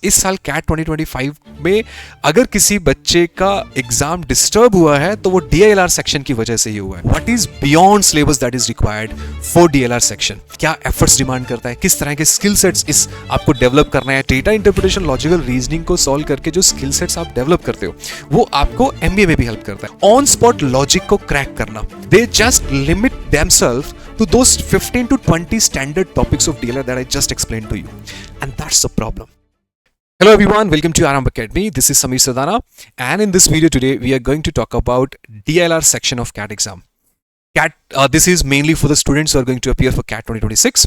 इस साल कैट 2025 में अगर किसी बच्चे का एग्जाम डिस्टर्ब हुआ है तो वो DILR सेक्शन की वजह से ही हुआ है। What is beyond syllabus that is required for DILR section? क्या एफर्ट्स डिमांड करता है, किस तरह के स्किल सेट्स इस आपको डेवलप करना है? डेटा इंटरप्रिटेशन, लॉजिकल रीजनिंग को सॉल्व करके जो स्किल सेट्स आप डेवलप करते हो वो आपको MBA में भी हेल्प करता है। ऑन स्पॉट लॉजिक को क्रैक करना, they just limit themselves to those 15 to 20 standard topics of DLR that I just explained to you, and that's the problem. Hello everyone, welcome to Aram Academy. This is Samir Sadana, and in this video today we are going to talk about DLR section of CAT exam. This is mainly for the students who are going to appear for CAT 2026.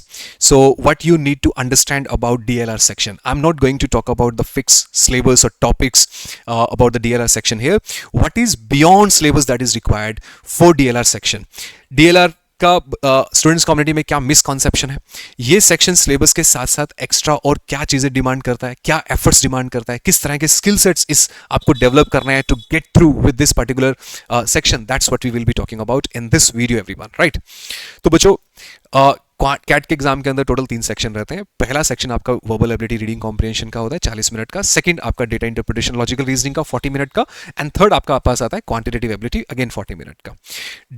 So what you need to understand about DLR section. I'm not going to talk about the fixed syllabus or topics about the DLR section here. What is beyond syllabus that is required for DLR section? DLR का students community में क्या misconception है, ये section syllabus के साथ साथ extra और क्या चीजें डिमांड करता है, क्या एफर्ट्स डिमांड करता है, किस तरह के स्किल सेट्स इस आपको डेवलप करना है to get through with this particular section, that's what we will be talking about in this video everyone, right? तो बच्चों कैट के एग्जाम के अंदर टोटल 3 सेक्शन रहते हैं। पहला सेक्शन आपका वर्बल एबिलिटी, रीडिंग कॉम्प्रिहेंशन का होता है 40 मिनट का। सेकंड आपका डेटा इंटरप्रिटेशन, लॉजिकल रीजनिंग का 40 मिनट का। एंड थर्ड आपका पास आता है क्वांटिटेटिव एबिलिटी, अगेन 40 मिनट का।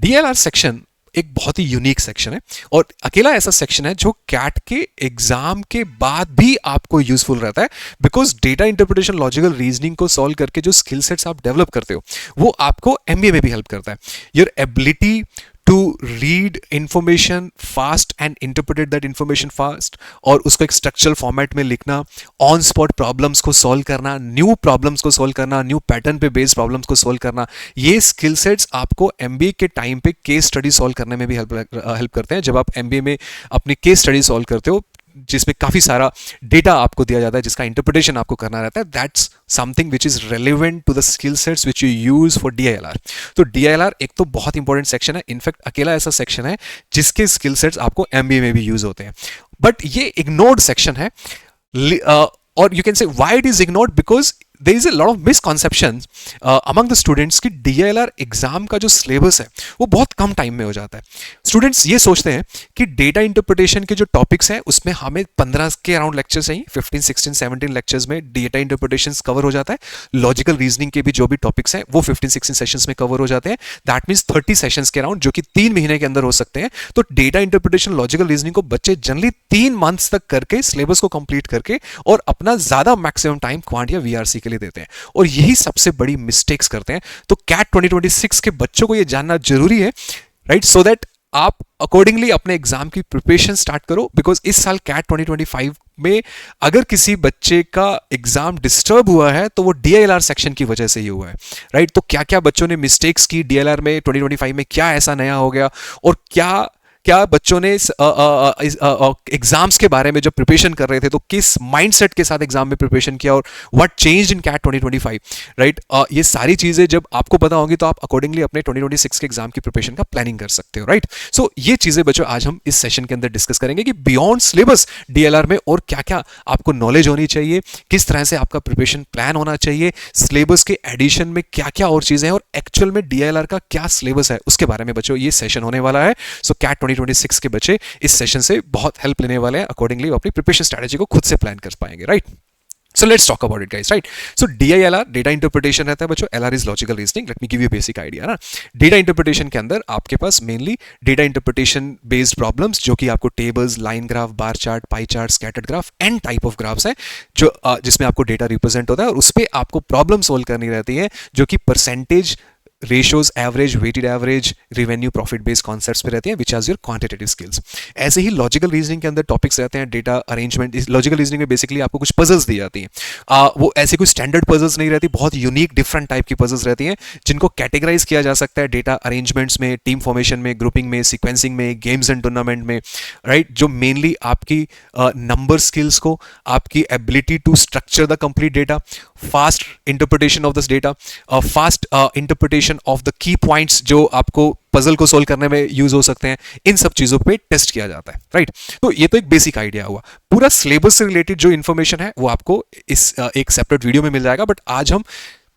DLR सेक्शन एक बहुत ही यूनिक सेक्शन है और अकेला ऐसा सेक्शन है जो कैट के एग्जाम के बाद भी आपको यूजफुल रहता है, because data interpretation, logical reasoning को सॉल्व करके जो स्किल सेट्स आप डेवलप करते हो वो आपको MBA में भी हेल्प करता है। Your ability to read information fast and interpret that information fast, और उसको एक स्ट्रक्चरल फॉर्मेट में लिखना, ऑन स्पॉट प्रॉब्लम्स को सॉल्व करना, न्यू प्रॉब्लम्स को सॉल्व करना, न्यू पैटर्न पे बेस्ड प्रॉब्लम्स को सॉल्व करना, ये स्किल सेट्स आपको MBA के टाइम पे केस स्टडी सॉल्व करने में भी हेल्प करते हैं। जब आप MBA में अपनी केस स्टडी सॉल्व करते हो जिसमें काफी सारा डेटा आपको दिया जाता है जिसका इंटरप्रिटेशन आपको करना रहता है, that's something which is relevant to the skill sets which you use for DILR। तो DILR एक तो बहुत इंपॉर्टेंट सेक्शन है, इनफैक्ट अकेला ऐसा सेक्शन है जिसके स्किल सेट्स आपको MBA में भी यूज होते हैं, बट ये इग्नोर्ड सेक्शन है। और you can say why it is ignored, because there is a lot of misconceptions among the students कि DILR एग्जाम का जो सिलेबस है वो बहुत कम टाइम में हो जाता है। स्टूडेंट्स ये सोचते हैं कि डेटा इंटरप्रिटेशन के जो टॉपिक्स हैं उसमें हमें 15 के अराउंड लेक्चर चाहिए, 15, 16, 17 लेक्चर्स में डेटा इंटरप्रिटेशन कवर हो जाता है। लॉजिकल रीजनिंग के भी जो भी टॉपिक्स हैं वो 15, 16 सेशंस में कवर हो जाते हैं। दैट मीन्स 30 सेशंस के अराउंड, जो कि 3 महीने के अंदर हो सकते हैं। तो डेटा इंटरप्रिटेशन, लॉजिकल रीजनिंग को बच्चे जनरली 3 मंथ्स तक करके सिलेबस को कंप्लीट करके और अपना ज्यादा मैक्सिमम टाइम क्वांट या VRC के लिए देते हैं, और यही सबसे बड़ी मिस्टेक्स करते हैं। तो कैट 2026 के बच्चों को यह जानना जरूरी है, राइट, सो दैट आप अकॉर्डिंगली अपने एग्जाम की प्रिपरेशन स्टार्ट करो। बिकॉज इस साल कैट 2025 में अगर किसी बच्चे का एग्जाम डिस्टर्ब हुआ है तो वो DILR सेक्शन की वजह से ही हुआ है, राइट? तो क्या क्या बच्चों ने मिस्टेक्स की DILR में 2025 में, क्या ऐसा नया हो गया, और क्या बच्चों ने एग्जाम्स के बारे में जब प्रिपरेशन कर रहे थे तो किस माइंडसेट के साथ एग्जाम में प्रिपरेशन किया, और what changed in CAT 2025, right? ये सारी चीजें जब आपको पता होंगी तो आप अकॉर्डिंगली अपने 2026 के एग्जाम की प्रिपरेशन का प्लानिंग कर सकते हो, राइट? सो ये चीजें बच्चों आज हम इस सेशन के अंदर डिस्कस करेंगे कि बियॉन्ड सिलेबस DILR में और क्या क्या आपको नॉलेज होनी चाहिए, किस तरह से आपका प्रिपरेशन प्लान होना चाहिए, सिलेबस के एडिशन में क्या क्या और चीजें हैं, और एक्चुअल में DILR का क्या सिलेबस है उसके बारे में बच्चों ये सेशन होने वाला है। सो कैट 2026 के बच्चे इस सेशन से बहुत हेल्प लेने वाले हैं, अकॉर्डिंगली अपनी प्रिपरेशन स्ट्रेटजी को खुद से प्लान कर पाएंगे, right? So let's talk about it guys, right? So DILR data interpretation रहता है बच्चों, LR is logical reasoning. Let me give you basic idea ना। डेटा इंटरप्रिटेशन के अंदर आपके पास mainly data interpretation based problems, जो कि आपको tables, line graph, bar chart, pie chart, scattered graph and type of graphs है, जो जिसमें आपको डेटा रिप्रेजेंट होता है और उस पर आपको प्रॉब्लम सोल्व करनी रहती है, जो कि percentage, ratios, average, weighted average, revenue, profit based concepts पे रहते हैं, which are your quantitative skills. ऐसे ही लॉजिकल रीजनिंग के अंदर टॉपिक्स रहते हैं, डेटा अरेंजमेंट। लॉजिकल रीजनिंग में बेसिकली आपको कुछ पजल्स दी जाती हैं, वो ऐसे कोई स्टैंडर्ड पजल्स नहीं रहती, बहुत यूनिक डिफरेंट टाइप की पजल्स रहती हैं जिनको कैटेगराइज किया जा सकता है डेटा अरेंजमेंट्स में, टीम फॉर्मेशन में, ग्रुपिंग में, सीक्वेंसिंग में, गेम्स एंड टूर्नामेंट में, राइट? जो मेनली आपकी नंबर स्किल्स को, आपकी ability to structure the complete data, fast interpretation of this data, fast interpretation of the key points जो आपको पजल को सोल्व करने में यूज हो सकते हैं, इन सब चीजों पे टेस्ट किया जाता है, राइट? तो ये तो एक बेसिक आइडिया हुआ। पूरा सिलेबस से रिलेटेड जो इंफॉर्मेशन है वो आपको इस एक सेपरेट वीडियो में मिल जाएगा, बट आज हम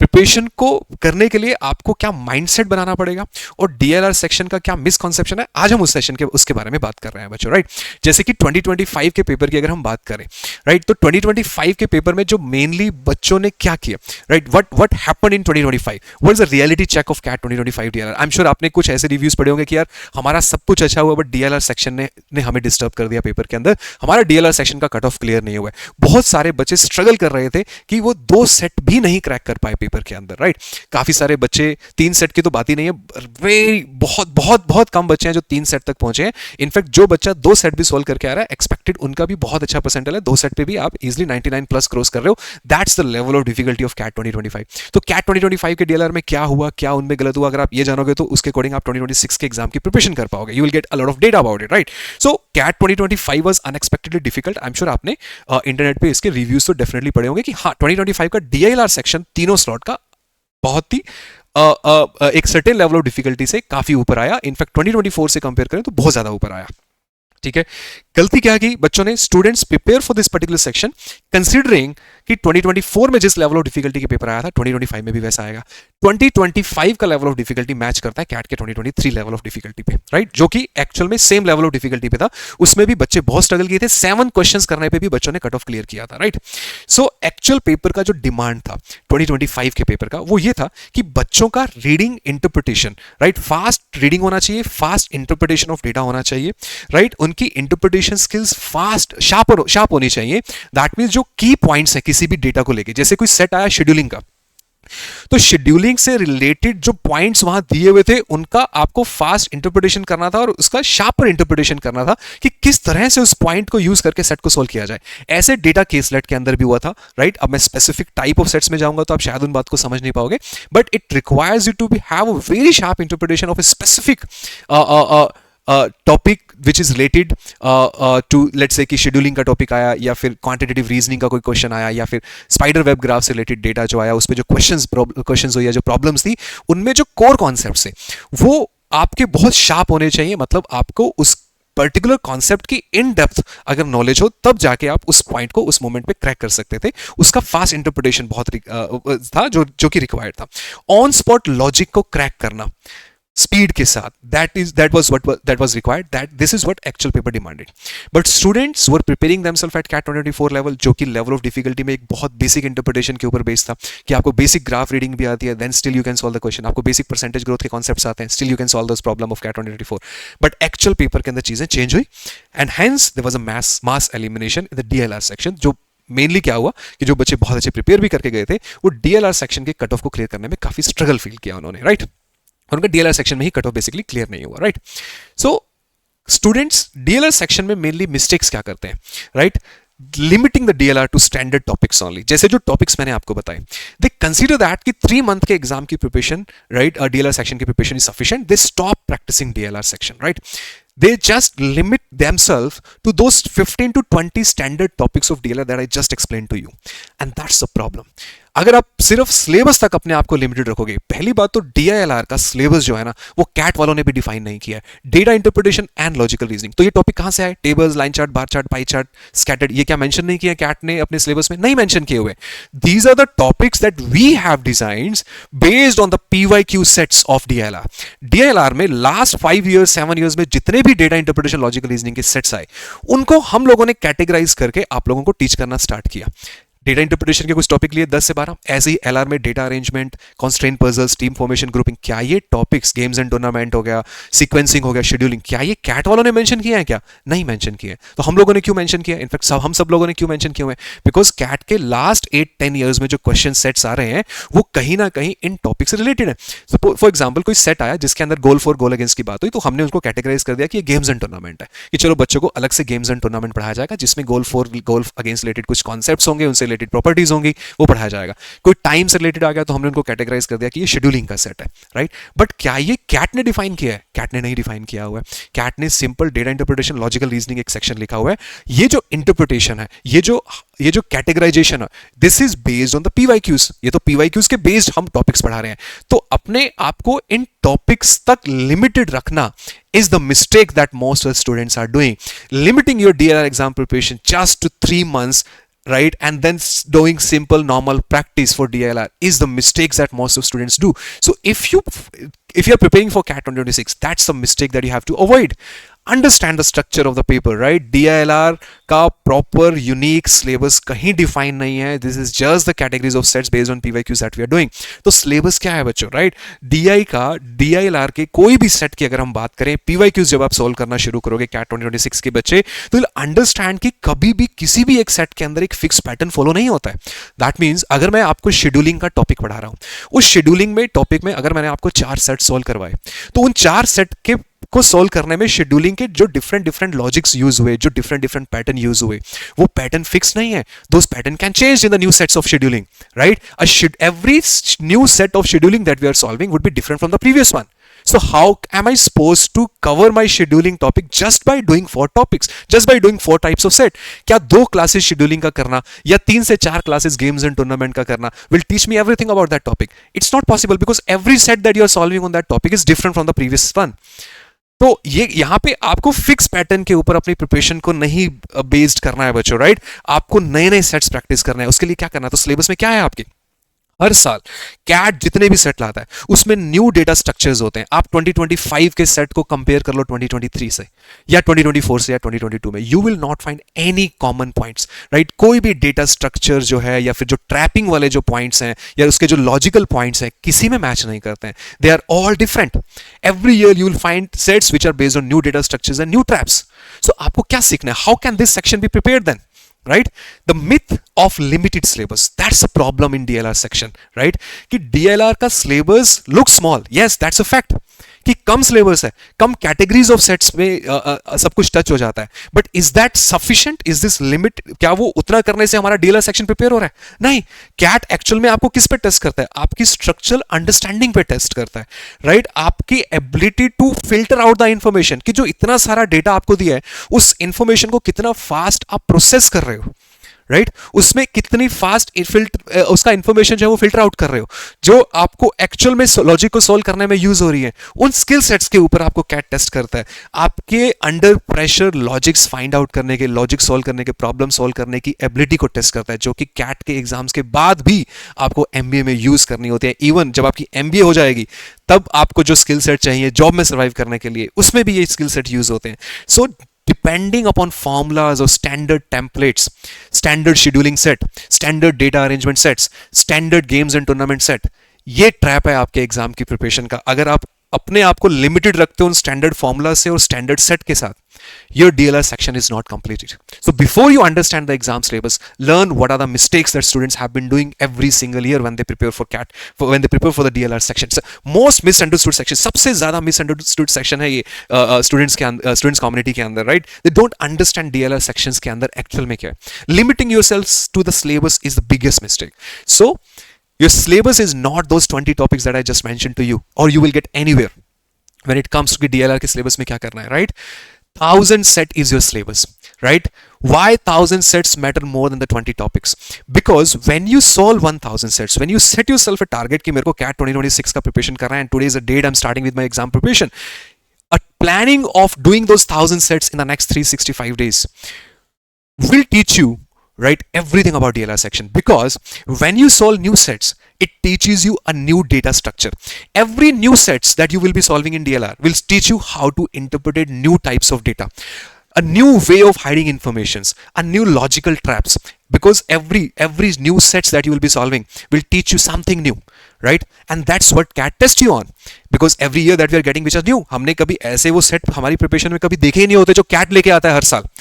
प्रिपरेशन को करने के लिए आपको क्या माइंडसेट बनाना पड़ेगा और डीएलआर सेक्शन का क्या मिसकॉन्सेप्शन है, आज हम उस सेशन के उसके बारे में बात कर रहे हैं बच्चों, राइट। जैसे कि 2025 के पेपर की अगर हम बात करें, राइट, तो 2025 के पेपर में जो मेनली बच्चों ने क्या किया, right, what happened in 2025, what is the reality check of CAT 2025 DLR. I am sure आपने कुछ ऐसे रिव्यूज पढ़े होंगे कि यार हमारा सब कुछ अच्छा हुआ बट डीएलआर सेक्शन ने हमें डिस्टर्ब कर दिया पेपर के अंदर, हमारा डीएलआर सेक्शन का कट ऑफ क्लियर नहीं हुआ है। बहुत सारे बच्चे स्ट्रगल कर रहे थे कि वो 2 सेट भी नहीं क्रैक कर पाए पेपर के अंदर, राइट। काफी सारे बच्चे 3 सेट की तो बात ही नहीं है, वेरी बहुत बहुत बहुत कम बच्चे हैं जो 3 सेट तक पहुंचे हैं। इनफैक्ट जो बच्चा 2 सेट भी सॉल्व करके आ रहा है, एक्सपेक्टेड उनका भी बहुत अच्छा परसेंटाइल है, 2 सेट पे भी आप इजीली 99 प्लस क्रॉस कर रहे हो। That's the level of difficulty of CAT 2025। तो कैट 2025 के डीएलआर में क्या हुआ, क्या उनमें गलत हुआ, अगर आप ये जानोगे तो उसके अकॉर्डिंग आप 2026 के एग्जाम की प्रिपरेशन कर पाओगे, you will get a lot of data about it, right. So CAT 2025 was unexpectedly difficult. I am sure आपने इंटरनेट पे इसके रिव्यूज तो डेफिनेटली पढ़े होंगे कि हाँ 2025 का डीएलआर सेक्शन तीनों स्लॉट का बहुत ही एक सर्टेन लेवल ऑफ डिफिकल्टी से काफी ऊपर आया। इनफैक्ट 2024 से कंपेयर करें तो बहुत ज्यादा ऊपर आया, ठीक है। गलती क्या की बच्चों ने, students prepare for this particular section considering कि 2024 में जिस लेवल ऑफ डिफिकल्टी के पेपर आया था 2025 में भी वैसा आएगा। 2025 का लेवल ऑफ डिफिकल्टी मैच करता है कैट के 2023 लेवल ऑफ डिफिकल्टी पे, राइट, जो कि एक्चुअल में सेम लेवल ऑफ डिफिकल्टी पे था। उसमें भी बच्चे बहुत स्ट्रगल किए थे, 7 क्वेश्चंस करने पे भी बच्चों ने कट ऑफ क्लियर किया था, राइट। सो एक्चुअल पेपर का जो डिमांड था 2025 के पेपर का वो ये था कि बच्चों का reading interpretation, right, fast reading होना चाहिए, फास्ट इंटरप्रिटेशन ऑफ डेटा होना चाहिए, राइट, उनकी इंटरप्रिटेशन स्किल्स फास्ट शार्प होनी चाहिए। दैट मींस जो की पॉइंट्स है किसी भी डेटा को लेके, जैसे कोई सेट आया शेड्यूलिंग का, तो शेड्यूलिंग से रिलेटेड जो पॉइंट्स वहां दिए हुए थे उनका आपको फास्ट इंटरप्रिटेशन करना था और उसका शार्पर इंटरप्रिटेशन करना था कि किस तरह से उस पॉइंट को यूज करके सेट को सोल्व किया जाए। ऐसे डेटा केसलेट के अंदर भी हुआ था, राइट। अब मैं स्पेसिफिक टाइप ऑफ सेट्स में जाऊंगा तो आप शायद उन बात को समझ नहीं पाओगे, but it requires you to be have a very sharp interpretation of a specific topic which is related to, let's say कि शेड्यूलिंग का टॉपिक आया या फिर क्वांटिटेटिव रीजनिंग का कोई क्वेश्चन आया या फिर स्पाइडर वेब ग्राफ से रिलेटेड डेटा जो आया, उस पर जो क्वेश्चंस हुई या जो प्रॉब्लम्स थी उनमें जो कोर कॉन्सेप्ट्स है वो आपके बहुत शार्प होने चाहिए। मतलब आपको उस पर्टिकुलर कॉन्सेप्ट की इन डेप्थ अगर नॉलेज हो तब जाके आप उस पॉइंट को उस मोमेंट पे क्रैक कर सकते थे। उसका फास्ट इंटरप्रिटेशन बहुत था जो कि रिक्वायर्ड था। ऑन स्पॉट लॉजिक को क्रैक करना स्पीड के साथ, that was required, that this is what actual paper demanded, but students were preparing themselves at CAT 2024 level, जो कि level of difficulty में एक बहुत basic interpretation के ऊपर बेस्ड था कि आपको basic graph reading भी आती है, then still you can solve the question, आपको basic percentage growth के concepts आते हैं, still you can solve those problem of CAT 2024, but actual paper के अंदर चीजें change हुई and hence there was a mass elimination in the DLR section। जो mainly क्या हुआ कि जो बच्चे बहुत अच्छे प्रिपेयर भी करके गए थे वो DLR सेक्शन के कट ऑफ को क्लियर करने में काफी स्ट्रगल फील किया उन्होंने, राइट। और उनका डीएलआर सेक्शन में ही कट ऑफ बेसिकली क्लियर नहीं हुआ, right. So students DLR section में मेनली मिस्टेक्स क्या करते हैं, right, limiting the DLR to standard topics only. जैसे जो टॉपिक्स मैंने आपको बताए, दे कंसीडर दैट कि 3 मंथ के एग्जाम की प्रिपरेशन, राइट, डीएलआर सेक्शन की preparation is sufficient, they stop practicing DLR section, right. They just limit themselves to those 15 to 20 standard topics of DLR that I just explained to you, and that's the problem। अगर आप सिर्फ syllabus तक अपने आप को limited रखोगे, पहली बात तो DILR का सिलेबस जो है ना वो कैट वालों ने भी डिफाइन नहीं किया है, data interpretation and logical reasoning. तो ये टॉपिक कहां से आए, टेबल्स, लाइन चार्ट, बार चार्ट, पाई चार्ट, स्कैटर्ड, ये क्या मेंशन नहीं किया कैट ने अपने सिलेबस में, नहीं मेंशन किए हुए। These are the topics that we have designed based on the PYQ sets of DILR। DILR में लास्ट 5 years 7 years में जितने भी डेटा इंटरप्रिटेशन, लॉजिकल रीजनिंग के सेट्स आए उनको हम लोगों ने कैटेगराइज करके आप लोगों को टीच करना स्टार्ट किया। डेटा इंटरप्रिटेशन के कुछ टॉपिक लिए 10 से 12, ऐसे ही एलआर में data arrangement, constraint puzzles, team formation, grouping, क्या ये टॉपिक्स, गेम्स एंड टूर्नामेंट हो गया, सीक्वेंसिंग हो गया, शेड्यूलिंग, क्या ये कैट वालों ने मेंशन किया है क्या? नहीं मेंशन किया है। तो हम लोगों ने क्यों मेंशन किया? इनफैक्ट हम सब लोगों ने क्यों मेंशन किए हुए हैं? बिकॉज कैट के लास्ट 8-10 ईयर्स में जो क्वेश्चन सेट्स आ रहे हैं वो कहीं ना कहीं इन टॉपिक से रिलेटेड है। फॉर एग्जाम्पल कोई सेट आया जिसके अंदर गोल फॉर गोल अगेंस्ट की बात हुई, तो हमने उसको कैटेगराइज कर दिया कि ये गेम्स एंड टूर्नामेंट है, कि चलो बच्चों को अलग से गेम्स एंड टूर्नामेंट पढ़ाया जाएगा जिसमें goal for goal against related कुछ कॉन्सेप्ट्स होंगे, उनसे रिलेटेड प्रॉपर्टीज होंगी, वो पढ़ाया जाएगा। कोई टाइम से रिलेटेड आ गया तो हमने उनको कैटेगराइज कर दिया कि ये शेड्यूलिंग का सेट है, राइट। बट क्या ये कैट ने डिफाइन किया है? कैट ने नहीं डिफाइन किया हुआ है। कैट ने simple data interpretation, logical reasoning एक सेक्शन लिखा हुआ है। ये जो इंटरप्रिटेशन है, ये जो कैटेगराइजेशन है, this is based on the PYQs। ये तो PYQs के बेस्ड हम टॉपिक्स पढ़ा रहे हैं, तो अपने आप को इन टॉपिक्स तक लिमिटेड रखना is the mistake that most of the students are doing, limiting your DLR exam preparation just to 3 months, right, and then doing simple normal practice for DLR is the mistakes that most of students do. So if you're preparing for CAT 2026, that's the mistake that you have to avoid. Understand the structure of the paper, right? DILR का proper unique syllabus कहीं define नहीं है. This is just the categories of sets based on PYQs that we are doing. तो syllabus क्या है बच्चों, right? DI का DILR के कोई भी सेट की अगर हम बात करें, PYQs जब आप सॉल्व करना शुरू करोगे CAT 2026 के बच्चे, तो अंडरस्टैंड कि कभी भी किसी भी एक सेट के अंदर एक फिक्स पैटर्न फॉलो नहीं होता है. दैट मीन्स अगर मैं आपको शेड्यूलिंग का टॉपिक पढ़ा रहा हूं, उस शेड्यूलिंग में टॉपिक में अगर मैंने आपको 4 सेट सॉल्व करवाए, तो उन 4 सेट के को सॉल्व करने में शेड्यूलिंग के जो डिफरेंट लॉजिक्स यूज हुए, जो डिफरेंट पैटर्न यूज हुए, वो पैटर्न फिक्स नहीं है. Those pattern can change in the new sets of scheduling, right? Every new set of scheduling that we are solving would be different from the previous one. So how am I supposed to cover my scheduling topic just by doing 4 topics, just by doing 4 types of set? क्या 2 classes scheduling का करना या 3 से 4 classes games and tournament का करना will teach me everything about that topic? It's not possible because every set that you are solving on that topic is different from the previous one. तो ये यहां पे आपको फिक्स पैटर्न के ऊपर अपनी प्रिपरेशन को नहीं बेस्ड करना है बच्चों, राइट? आपको नए नए सेट्स प्रैक्टिस करना है. उसके लिए क्या करना है? तो सिलेबस में क्या है आपके? हर साल कैट जितने भी सेट लाता है उसमें न्यू डेटा स्ट्रक्चर्स होते हैं. आप 2025 के सेट को कंपेयर कर लो 2023 से या 2024 से या 2022 में, you will not find any common points, right? कोई भी डेटा स्ट्रक्चर जो है या फिर जो ट्रैपिंग वाले जो पॉइंट्स हैं या उसके जो लॉजिकल पॉइंट्स हैं, किसी में मैच नहीं करते हैं. They are all different. Every year you will find sets which are based on new data structures and new traps. So आपको क्या सीखना है? How can this section be prepared then? Right? The myth of limited syllabus, that's a problem in DLR section, right? कि DLR का syllabus looks small, yes, that's a fact. कि कम syllabus है, कम categories of sets में सब कुछ touch हो जाता है, but is that sufficient? Is this limit? क्या वो उतना करने से हमारा DLR सेक्शन प्रिपेयर हो रहा है? नहीं. कैट एक्चुअल में आपको किस पे टेस्ट करता है? आपकी स्ट्रक्चरल अंडरस्टैंडिंग पे टेस्ट करता है, राइट? आपकी ability to filter out the information, कि जो इतना सारा डेटा आपको दिया है उस इंफॉर्मेशन को कितना फास्ट आप प्रोसेस कर रहे हो, राइट? उसमें कितनी फास्ट उसका इंफॉर्मेशन जो है वो फिल्टर आउट कर रहे हो, जो आपको एक्चुअल में लॉजिक को सोल्व करने में यूज हो रही है. उन स्किल सेट्स के ऊपर आपको कैट टेस्ट करता है. आपके under pressure logics find out करने के, लॉजिक सोल्व करने के, प्रॉब्लम सोल्व करने की एबिलिटी को टेस्ट करता है, जो कि कैट के एग्जाम्स के बाद भी आपको MBA में यूज करनी होती है. इवन जब आपकी MBA हो जाएगी तब आपको जो स्किल सेट चाहिए जॉब में सर्वाइव करने के लिए, उसमें भी ये स्किल सेट यूज होते हैं. सो depending upon formulas or standard templates, standard scheduling set, standard data arrangement sets, standard games and tournament set, ये ट्रैप है आपके एग्जाम की प्रिपरेशन का. अगर आप अपने आप को लिमिटेड रखते हो उन स्टैंडर्ड फॉर्मूला से और स्टैंडर्ड सेट के साथ, your DLR section is not completed. So before you understand the exam syllabus, learn what are the mistakes that students have been doing every single year when they prepare for CAT, when they prepare for the DLR section. So most misunderstood section, सबसे ज़्यादा misunderstood section है ये students community के अंदर, right? They don't understand DLR sections के अंदर actual में क्या है. Limiting yourselves to the syllabus is the biggest mistake. So your syllabus is not those 20 topics that I just mentioned to you, or you will get anywhere when it comes to DLR के syllabus में क्या करना है, right? 1000 set is your syllabus, right? Why 1000 sets matter more than the 20 topics? Because when you solve 1000 sets, when you set yourself a target कि मेरे को CAT 2026 का preparation करना है, and today is a date I'm starting with my exam preparation, a planning of doing those 1000 sets in the next 365 days will teach you, right, everything about DLR section. Because when you solve new sets, it teaches you a new data structure. Every new sets that you will be solving in DLR will teach you how to interpret new types of data, a new way of hiding informations, a new logical traps. Because every new sets that you will be solving will teach you something new, right? And that's what CAT tests you on. Because every year that we are getting which are new, हमने कभी ऐसे वो set हमारी preparation में कभी देखे ही नहीं होते जो CAT लेके आता है हर साल.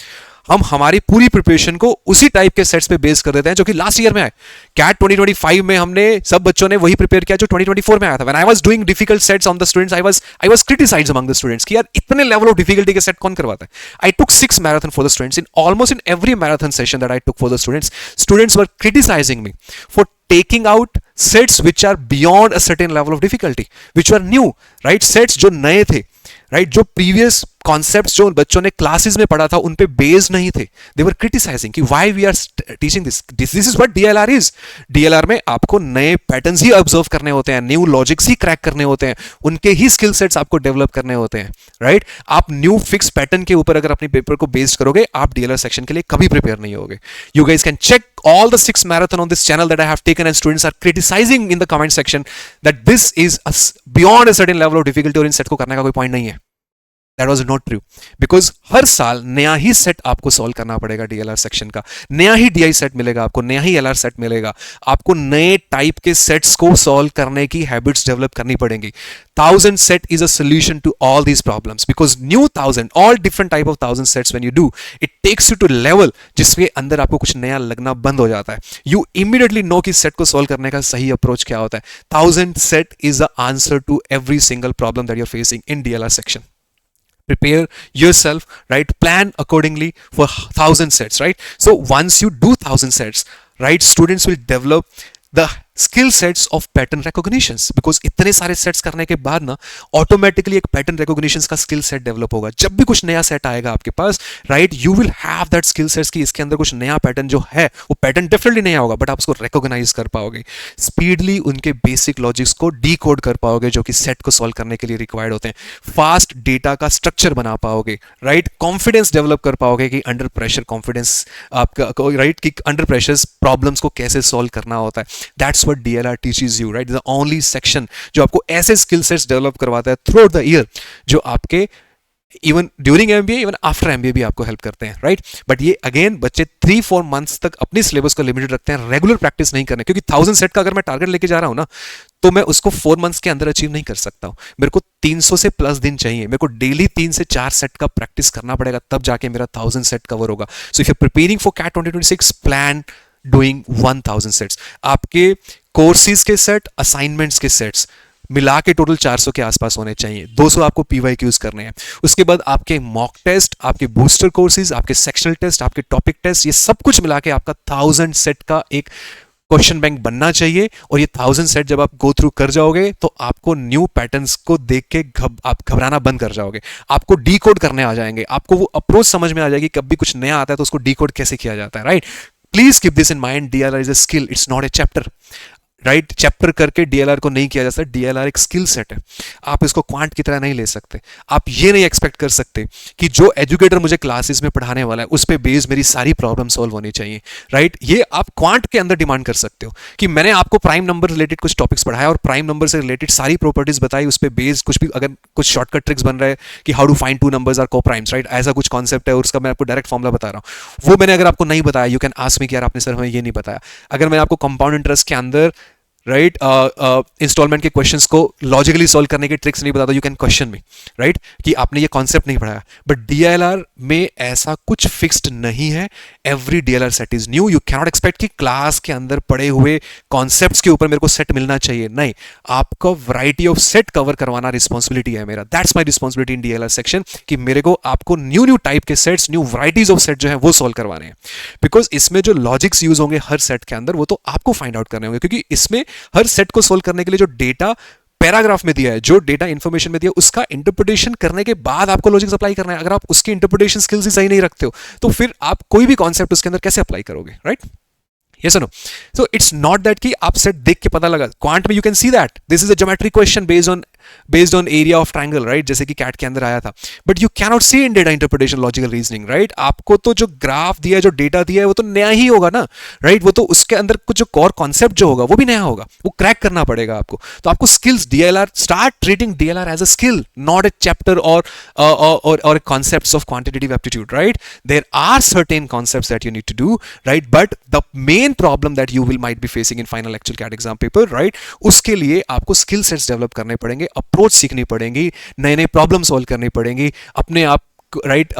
हम हमारी पूरी प्रिपरेशन को उसी टाइप के सेट्स पे बेस कर देते हैं जो कि लास्ट ईयर में आए. कैट 2025 में हमने सब बच्चों ने वही प्रिपेयर किया जो 2024 में आया था. When I was doing difficult sets on the students, I was criticized among the students कि यार इतने लेवल ऑफ डिफिकल्टी के सेट कौन करवाता है. I took 6 marathon for the students. In almost in every marathon session that I took for the students were criticizing me for taking out sets which are beyond a certain level of difficulty, which were new, right? Sets जो नए थे, right? जो previous concepts जो बच्चों ने classes में पढ़ा था उन पे बेस्ड नहीं थे. दे वर क्रिटिसाइजिंग कि why we are teaching this is what DLR is. DLR में आपको नए पैटर्न्स ही ऑब्जर्व करने होते हैं, न्यू लॉजिक्स ही क्रैक करने होते हैं, उनके ही स्किल सेट्स आपको डेवलप करने होते हैं, राइट. आप न्यू फिक्स पैटर्न के ऊपर अगर अपने पेपर को बेस्ड करोगे, आप डीएलआर सेक्शन के लिए कभी प्रिपेयर नहीं होगे. You guys can check all the 6 marathon on this channel that I have taken, and students are criticizing in the comment section that this is beyond a certain level of difficulty और इन set को करने का कोई point नहीं है. That was not true, because हर साल नया ही set आपको सॉल्व करना पड़ेगा डीएलआर सेक्शन का, नया ही डीआई सेट मिलेगा आपको, नया ही एलआर सेट मिलेगा आपको, नए टाइप के सेट्स को सॉल्व करने की हैबिट्स डेवलप करनी पड़ेंगी. 1000 set is a solution to all these problems, because new 1000, all different type of 1000 sets when you do, it takes you to level जिसके अंदर आपको कुछ नया लगना बंद हो जाता है. You immediately know कि सेट को सॉल्व करने का सही अप्रोच क्या होता है. 1000 set is the answer to every single problem that you're facing in DLR section. Prepare yourself, right? Plan accordingly for 1000 sets, right? So once you do 1000 sets, right, students will develop the skill sets of pattern recognitions, because इतने सारे sets करने के बाद ना automatically एक pattern recognitions का skill set develop होगा. जब भी कुछ नया सेट आएगा आपके पास, right, you will have that skill sets कि इसके अंदर कुछ नया पैटर्न जो है, वो पैटर्न डेफिनेटली नया होगा, बट आप उसको रिकॉग्नाइज कर पाओगे, स्पीडली उनके बेसिक लॉजिक्स को डीकोड कर पाओगे जो कि सेट को सॉल्व करने के लिए रिक्वायर्ड होते हैं, फास्ट डेटा का स्ट्रक्चर बना पाओगे, राइट, कॉन्फिडेंस डेवलप कर पाओगे कि अंडर प्रेशर कॉन्फिडेंस आपका, राइट, कि अंडर प्रेशर प्रॉब्लम्स को कैसे सॉल्व करना होता है. That's what DLR teaches you, right? The only section जो आपको ऐसे स्किल सेट्स डेवलप करवाता है थ्रू द ईयर, जो आपके even during MBA, even after MBA भी आपको हेल्प करते हैं, राइट. बट ये अगेन बच्चे 3-4 मंथ्स तक अपनी सिलेबस को लिमिटेड रखते हैं, रेगुलर प्रैक्टिस नहीं करने, क्योंकि 1000 सेट का अगर मैं टारगेट लेके जा रहा हूं ना, तो मैं उसको 4 मंथ्स के अंदर अचीव नहीं कर सकता हूं. मेरे को 300 से प्लस दिन चाहिए, मेरे को डेली 3 से 4 सेट का प्रैक्टिस करना पड़ेगा, तब जाके मेरा 1000 सेट कवर होगा. So if you are preparing for CAT 2026, plan doing 1000 sets. आपके कोर्सेज के सेट, असाइनमेंट्स के सेट्स मिला के टोटल 400 के आसपास होने चाहिए. 200 आपको PYQs करने हैं. उसके बाद आपके मॉक टेस्ट, आपके बूस्टर कोर्सेज, आपके सेक्शनल टेस्ट, आपके टॉपिक टेस्ट, ये सब कुछ मिला के आपका 1000 सेट का एक क्वेश्चन बैंक बनना चाहिए. और ये 1000 सेट जब आप गो थ्रू कर जाओगे, तो आपको न्यू पैटर्न्स को देख के आप घबराना बंद कर जाओगे, आपको डीकोड करने आ जाएंगे, आपको वो अप्रोच समझ में आ जाएगी. कभी कुछ नया आता है तो उसको डीकोड कैसे किया जाता है, right. Please keep this in mind. DLR is a skill, it's not a chapter, right. Chapter करके DLR को नहीं किया जा सकता. DLR एक स्किल सेट है. आप इसको क्वांट की तरह नहीं ले सकते. आप ये नहीं एक्सपेक्ट कर सकते कि जो एजुकेटर मुझे क्लासेस में पढ़ाने वाला है उस पे बेस मेरी सारी प्रॉब्लम सॉल्व होनी चाहिए, राइट. ये आप क्वांट के अंदर डिमांड कर सकते हो कि मैंने आपको प्राइम नंबर रिलेटेड कुछ टॉपिक्स पढ़ाया और प्राइम नंबर से रिलेटेड सारी प्रॉपर्टीज बताई, उस पे बेस कुछ भी, अगर कुछ शॉर्टकट ट्रिक्स बन रहा है कि how to find 2 numbers are coprimes, right, ऐसा कुछ कॉन्सेप्ट है और उसका मैं आपको डायरेक्ट फॉर्मूला बता रहा हूं, वो मैंने अगर आपको नहीं बताया, यू कैन आस्क मी कि यार आपने सर हमें ये नहीं बताया. अगर मैं आपको कंपाउंड इंटरेस्ट के अंदर, राइट, इंस्टॉलमेंट के क्वेश्चंस को लॉजिकली सॉल्व करने के ट्रिक्स नहीं बताता, you can question me, right, कि आपने ये कॉन्सेप्ट नहीं पढ़ाया. बट DLR में ऐसा कुछ फिक्स्ड नहीं है. Every DLR set is new. You can not expect कि क्लास के अंदर पढ़े हुए कॉन्सेप्ट्स के ऊपर मेरे को सेट मिलना चाहिए. नहीं, आपको वैरायटी ऑफ सेट कवर करवाना रिस्पॉन्सिबिलिटी है मेरा. That's my responsibility in DLR section, कि मेरे को आपको न्यू टाइप के sets, new varieties of set जो है वो सॉल्व करवाने हैं. बिकॉज इसमें जो लॉजिक्स यूज होंगे हर सेट के अंदर, वो तो आपको फाइंड आउट करने होंगे, क्योंकि इसमें हर सेट को सोल्व करने के लिए जो डेटा पैराग्राफ में दिया है, जो डेटा इंफॉर्मेशन में दिया है, उसका इंटरप्रिटेशन करने के बाद आपको लॉजिक अप्लाई करना है. अगर आप उसकी इंटरप्रिटेशन स्किल्स ही सही नहीं रखते हो, तो फिर आप कोई भी कॉन्सेप्ट उसके अंदर कैसे अप्लाई करोगे, right. Yes or no? So it's not that कि आप सेट देख के पता लगा. क्वांट में you can see that this is a geometry question based on area of triangle, right? जैसे कि CAT के अंदर आया था. But you cannot see in data interpretation logical reasoning, right? आपको तो जो ग्राफ दिया है, जो डेटा दिया है, वो तो नया ही होगा ना, right? वो तो उसके अंदर कुछ जो कोर कॉन्सेप्ट जो होगा वो भी नया होगा, वो क्रैक करना पड़ेगा आपको. तो आपको skills, DLR, start treating DLR as a skill, not a chapter or concepts of quantitative aptitude, right? There are certain concepts that you need to do, right? But the main problem that you will might be facing in final actual CAT exam paper, right, उसके लिए आपको skill sets develop करने पड़ेंगे, approach सीखनी पड़ेगी, नए नए problem solve करनी पड़ेंगी अपने आप, right.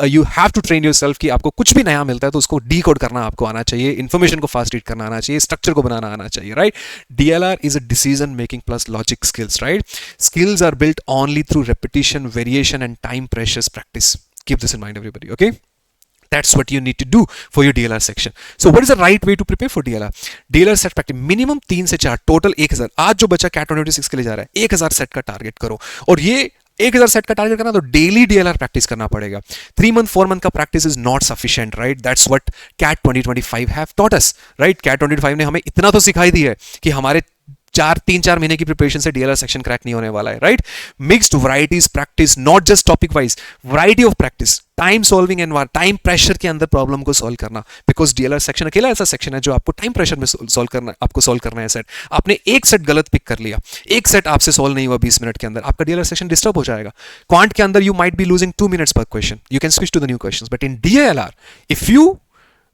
You have to train yourself कि आपको कुछ भी नया मिलता है तो उसको डीकोड करना आपको आना चाहिए, इन्फॉर्मेशन को फास्ट रीड करना आना चाहिए, स्ट्रक्चर को बनाना आना चाहिए, right. DLR is a decision making plus logic skills, right. Skills are built only through repetition, variation and time precious practice. Keep this in mind everybody, okay. That's what you need to do for your DLR section. So what is the right way to prepare for DLR? DLR set practice minimum 3 से 4, total 1000. आज जो बच्चा CAT 2026 के लिए जा रहा है, 1000 set का टारगेट करो. और ये 1000 सेट का टारगेट करना तो डेली डीएलआर प्रैक्टिस करना पड़ेगा। 3 मंथ 4 मंथ का practice is not sufficient, right? That's what CAT 2025 have taught us, right? CAT 2025 ने हमें इतना तो सिखाई दी है कि हमारे 3-4 महीने की प्रिपरेशन से डीएलआर सेक्शन क्रैक नहीं होने वाला है, right? Mixed varieties practice, not just topic wise, variety of practice, time solving and time pressure के अंदर प्रॉब्लम को सॉल्व करना, बिकॉज डीएलआर सेक्शन अकेला ऐसा सेक्शन है जो आपको टाइम प्रेशर में सॉल्व करना, आपको सॉल्व करना है सेट। आपने एक सेट गलत पिक कर लिया, एक सेट आपसे सॉल्व नहीं हुआ 20 मिनट के अंदर, आपका डीएलआर सेक्शन डिस्टर्ब हो जाएगा। क्वांट के अंदर you might be losing 2 minutes पर question, you can switch to the new questions, but in DLR if you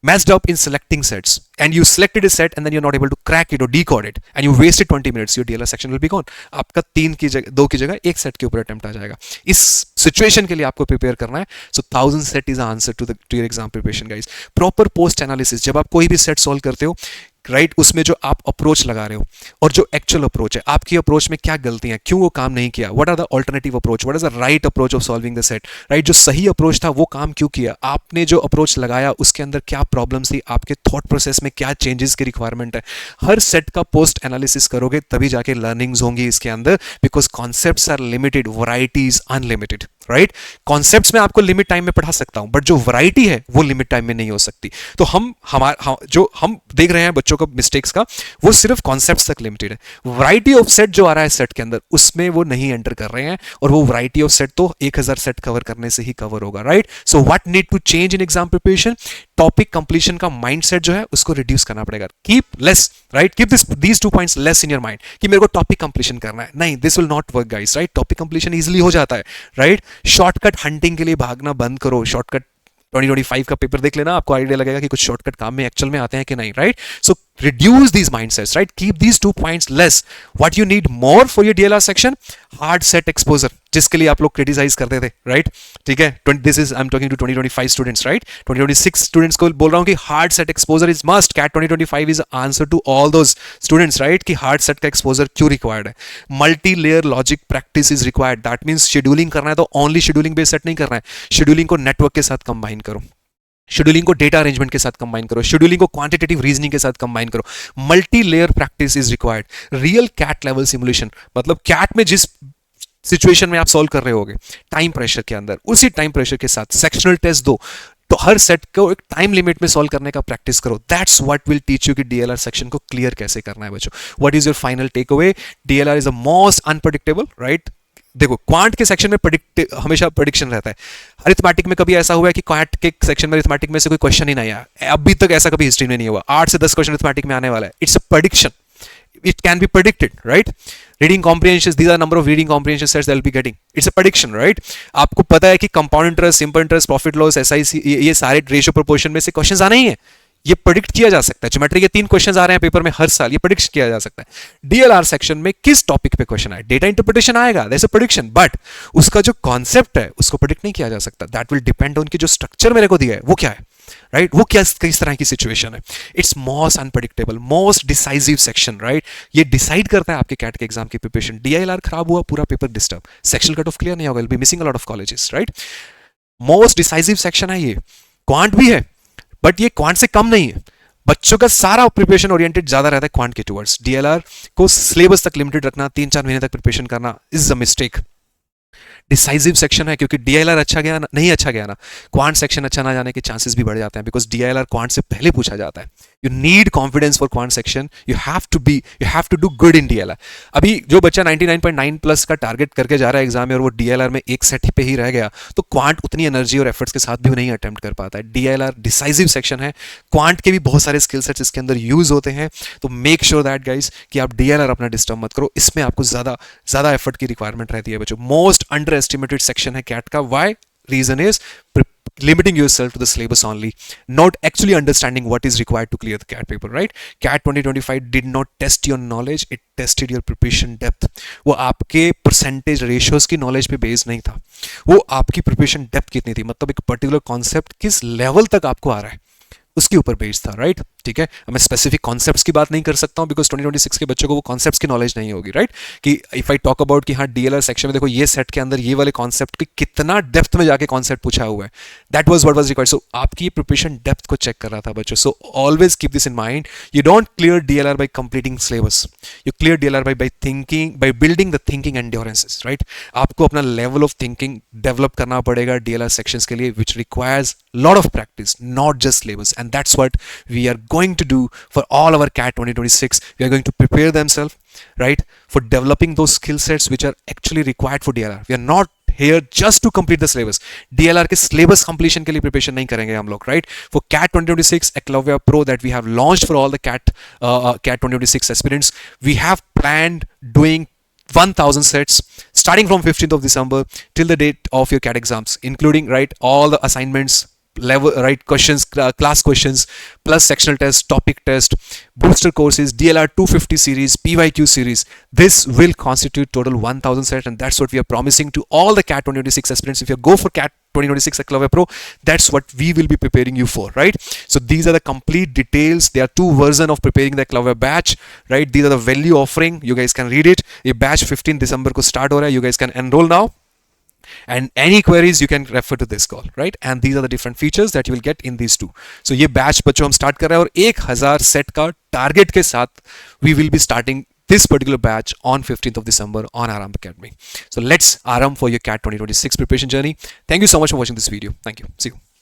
messed up in selecting sets and you selected a set and then you're not able to crack it or decode it and you wasted 20 minutes, your DLR section will be gone. आपका 2 की जगह एक set के ऊपर attempt आ जाएगा। इस situation के लिए आपको प्रिपेयर करना है। So 1000 set is answer to your exam preparation guys. Proper post analysis, जब आप कोई भी सेट सॉल्व करते हो, राइट, उसमें जो आप अप्रोच लगा रहे हो और जो एक्चुअल अप्रोच है, आपकी अप्रोच में क्या गलतियां, क्यों वो काम नहीं किया, what are the alternative approach, what is the right approach of solving the set, right? जो सही अप्रोच था वो काम क्यों किया, आपने जो अप्रोच लगाया उसके अंदर क्या प्रॉब्लम्स थी, आपके थॉट प्रोसेस में क्या चेंजेस की रिक्वायरमेंट है। हर सेट का पोस्ट एनालिसिस करोगे तभी जाके लर्निंग्स होंगी इसके अंदर, because concepts are limited, varieties unlimited, right? Concepts में आपको लिमिट टाइम में पढ़ा सकता हूं, बट जो वैरायटी है वो लिमिट टाइम में नहीं हो सकती। तो जो हम देख रहे हैं बच्चों को मिस्टेक्स का, वो सिर्फ कॉन्सेप्ट्स तक लिमिटेड है। वैरायटी ऑफ सेट जो आ रहा है सेट के अंदर, उसमें वो नहीं एंटर कर रहे हैं, और वो वैरायटी ऑफ सेट तो 1000 सेट कवर करने से ही कवर होगा, right? So what need to change in exam preparation? Topic completion का माइंडसेट जो है उसको रिड्यूस करना पड़ेगा। Keep less, right? Keep these 2 points less in your mind कि मेरे को टॉपिक कंप्लीशन करना है, नहीं, this will not work guys, right? Topic completion easily हो जाता है, राइट? शॉर्टकट हंटिंग के लिए भागना बंद करो। शॉर्टकट 2025 का पेपर देख लेना, आपको आइडिया लगेगा कि कुछ शॉर्टकट काम में एक्चुअल में आते हैं कि नहीं, right? So reduce these mindsets, right? Keep these 2 points less. What you need more for your DLR section? Hard set exposure, जिसके लिए आप लोग क्रिटिसाइज करते थे, राइट? ठीक है, this is I am talking to 2025 students, right? 2026 students को बोल रहा हूं कि hard set exposure is must. CAT 2025 is answer to all those students, right? कि हार्ड सेट का एक्सपोजर क्यों रिक्वायर्ड है। Multi layer logic practice is required. That means scheduling करना है तो ओनली शेड्यूलिंग बेस्ड सेट नहीं करना है, शेड्यूलिंग को नेटवर्क के साथ कंबाइन करो, शेड्यूलिंग को डेटा अरेंजमेंट के साथ कंबाइन करो, शेड्यूलिंग को क्वांटिटेटिव रीजनिंग के साथ कंबाइन करो। Multi layer practice is required. Real CAT level simulation, मतलब कैट में जिस सिचुएशन में आप सॉल्व कर रहे होगे टाइम प्रेशर के अंदर, उसी टाइम प्रेशर के साथ सेक्शनल टेस्ट दो, तो हर सेट को एक टाइम लिमिट में सॉल्व करने का प्रैक्टिस करो। That's what will teach you कि डीएलआर सेक्शन को क्लियर कैसे करना है बच्चों। What is your final take away? DLR is the most unpredictable, right? देखो, क्वांट के सेक्शन में हमेशा प्रेडिक्शन रहता है। अरिथमेटिक में कभी ऐसा हुआ है कि क्वांट के सेक्शन में अरिथमेटिक में से कोई क्वेश्चन ही नहीं आया, अभी तक ऐसा कभी हिस्ट्री में नहीं हुआ। 8 से 10 क्वेश्चन अरिथमेटिक में आने वाला है। It's a prediction, it can be predicted, right? Reading comprehensions, these are number of reading comprehension sets that will be getting. It's a prediction, right? आपको पता है कि compound interest, simple interest, profit loss, SIC, ये सारे ratio proportion में से questions आने ही है। ये प्रेडिक्ट किया जा सकता है। ज्योमेट्री के 3 क्वेश्चंस आ रहे हैं पेपर में हर साल, ये प्रेडिक्ट किया जा सकता है। डीएलआर सेक्शन में किस टॉपिक पे क्वेश्चन आए, डेटा इंटरप्रिटेशन आएगा, दैट्स अ प्रेडिक्शन, बट उसका जो कॉन्सेप्ट है उसको प्रेडिक्ट नहीं किया जा सकता। दैट विल डिपेंड ऑन कि जो स्ट्रक्चर मेरे को दिया है वो क्या है, राइट? वो किस तरह की सिचुएशन है। It's most unpredictable, most decisive section, right? ये डिसाइड करता है आपके कैट के एग्जाम की प्रिपरेशन। डीआईएलआर खराब हुआ, पूरा paper disturb, sectional cut off clear नहीं होगा, will be missing a lot of colleges, right? Most decisive section है ये। क्वांट भी है, बट ये क्वांट से कम नहीं है। बच्चों का सारा प्रिपरेशन ओरिएंटेड ज्यादा रहता है क्वांट के टुवर्ड्स। डीएलआर को सिलेबस तक लिमिटेड रखना, 3-4 महीने तक प्रिपरेशन करना is a mistake. Decisive section है, क्योंकि डीआईएलआर अच्छा गया ना, नहीं अच्छा गया ना, क्वांट सेक्शन अच्छा ना जाने के चांसेस भी बढ़ जाते हैं, बिकॉज डीआईएलआर क्वांट से पहले पूछा जाता है। You need confidence for quant section, you have to do good in DLR. अभी जो बच्चा 99.9 प्लस का टारगेट करके जा रहा है एग्जाम में और वो डीएलआर में एक सेट पे ही रह गया, तो क्वांट उतनी एनर्जी और एफर्ट्स के साथ भी नहीं अटेम्प्ट कर पाता है। डीएलआर डिसाइसिव सेक्शन है, क्वांट के भी बहुत सारे स्किल सेट्स इसके अंदर यूज होते हैं, तो मेक श्योर दैट गाइस कि आप डीएलआर अपना डिस्टर्ब मत करो। इसमें आपको ज्यादा एफर्ट की रिक्वायरमेंट रहती है बच्चों। मोस्ट अंडर एस्टिमेटेड सेक्शन है कैट का। Why? Reason is limiting yourself to the syllabus only, not actually understanding what is required to clear the CAT paper, right? CAT 2025 did not test your knowledge, it tested your preparation depth. वो आपके percentage ratios की knowledge पे based नहीं था, वो आपकी preparation depth कितनी थी, मतलब एक पर्टिकुलर कॉन्सेप्ट किस लेवल तक आपको आ रहा है उसके ऊपर बेस्ड था, राइट? ठीक है, मैं स्पेसिफिक कॉन्सेप्ट्स की बात नहीं कर सकता हूं बिकॉज 2026 के बच्चों को वो कॉन्सेप्ट्स की नॉलेज नहीं होगी, राइट? कि इफ आई टॉक अबाउट कि हाँ डीएलआर सेक्शन में देखो ये सेट के अंदर ये वाले कॉन्सेप्ट की कितना डेप्थ में जाके कॉन्सेप्ट पूछा हुआ है, that was what was required. So आपकी प्रिपरेशन डेप्थ को चेक कर रहा था बच्चों. So always keep this in mind, you don't clear DLR by completing syllabus, you clear DLR by thinking, by building the thinking endurances, right? आपको अपना level of thinking develop करना पड़ेगा DLR sections के लिए, which requires lot of practice, not just syllabus, and that's what we are going to do for all our CAT 2026. We are going to prepare themselves, right, for developing those skill sets which are actually required for DLR. We are not here just to complete the syllabus. DLR के syllabus completion के लिए preparation नहीं करेंगे हम लोग, right? For CAT 2026 Eklavya Pro that we have launched for all the CAT 2026 aspirants, we have planned doing 1000 sets starting from 15th of December till the date of your CAT exams, including, right, all the assignments, level, right, questions, class questions, plus sectional test, topic test, booster courses, DLR 250 series, PYQ series. This will constitute total 1000 sets, and that's what we are promising to all the CAT 2026 aspirants. If you go for CAT 2026 Eklavya Pro, that's what we will be preparing you for, right? So these are the complete details. There are two versions of preparing the Eklavya batch, right? These are the value offering. You guys can read it. ये batch 15 December को start हो रहा है. You guys can enroll now. And any queries you can refer to this call, right? And these are the different features that you will get in these two. So ये batch बच्चों हम start कर रहे हैं और 1000 set का target के साथ we will be starting this particular batch on 15th of December on Aram Academy. So let's Aram for your CAT 2026 preparation journey. Thank you so much for watching this video. Thank you. See you.